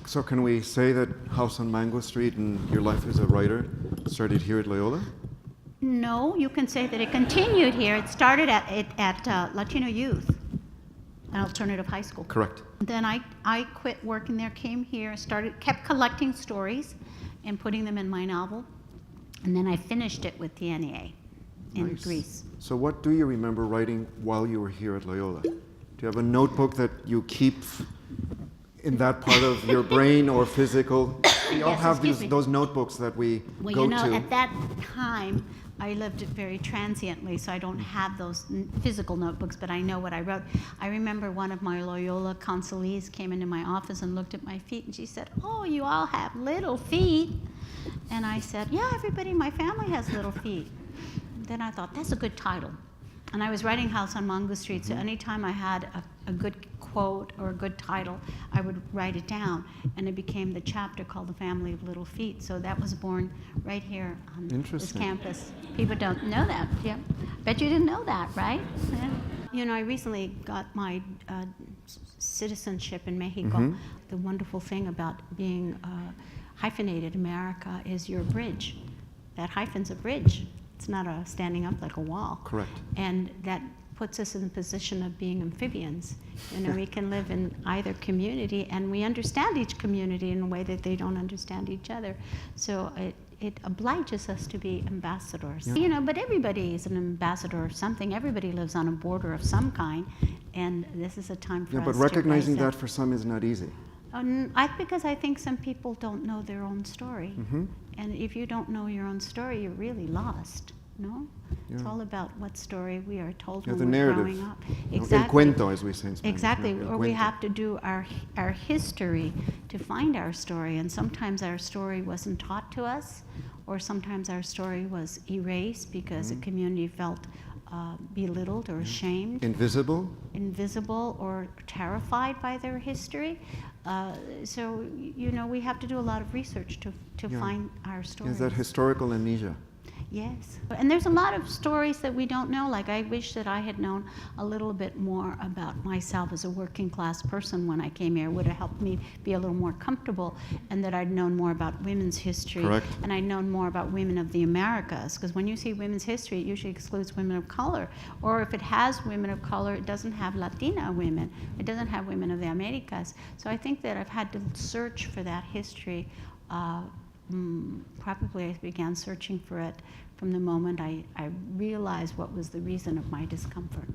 So can we say that House on Mango Street and your life as a writer started here at Loyola? No, you can say that it continued here. It started at Latino Youth, an alternative high school. Correct. Then I quit working there, came here, kept collecting stories and putting them in my novel. And then I finished it with the NEA in Greece. So what do you remember writing while you were here at Loyola? Do you have a notebook that you keep in that part of your brain or physical? We all have those notebooks that we go to. At that time, I lived it very transiently, so I don't have those physical notebooks, but I know what I wrote. I remember one of my Loyola consulees came into my office and looked at my feet, and she said, "Oh, you all have little feet." And I said, "Yeah, everybody in my family has little feet." Then I thought, that's a good title. And I was writing House on Mango Street, so anytime I had a good quote or a good title, I would write it down. And it became the chapter called The Family of Little Feet. So that was born right here on this campus. People don't know that. Yeah. Bet you didn't know that, right? Yeah. You know, I recently got my citizenship in Mexico. The wonderful thing about being hyphenated America is you're a bridge. That hyphen's a bridge. It's not standing up like a wall. Correct. And that puts us in the position of being amphibians. You know, we can live in either community, and we understand each community in a way that they don't understand each other. So it obliges us to be ambassadors. Yeah. You know, but everybody is an ambassador of something. Everybody lives on a border of some kind, and this is a time for us to but recognizing that for some is not easy. Because I think some people don't know their own story. And if you don't know your own story, you're really lost, no? Yeah. It's all about what story we are told when we're growing up. Exactly. El cuento, as we say in Spanish. Exactly, or we have to do our history to find our story. And sometimes our story wasn't taught to us, or sometimes our story was erased because the community felt belittled or ashamed. Invisible or terrified by their history. So, you know, we have to do a lot of research to find our stories. Is that historical amnesia? Yes. And there's a lot of stories that we don't know. Like, I wish that I had known a little bit more about myself as a working class person when I came here. It would have helped me be a little more comfortable, and that I'd known more about women's history. Correct. And I'd known more about women of the Americas. Because when you see women's history, it usually excludes women of color. Or if it has women of color, it doesn't have Latina women. It doesn't have women of the Americas. So I think that I've had to search for that history. Probably I began searching for it from the moment I realized what was the reason of my discomfort.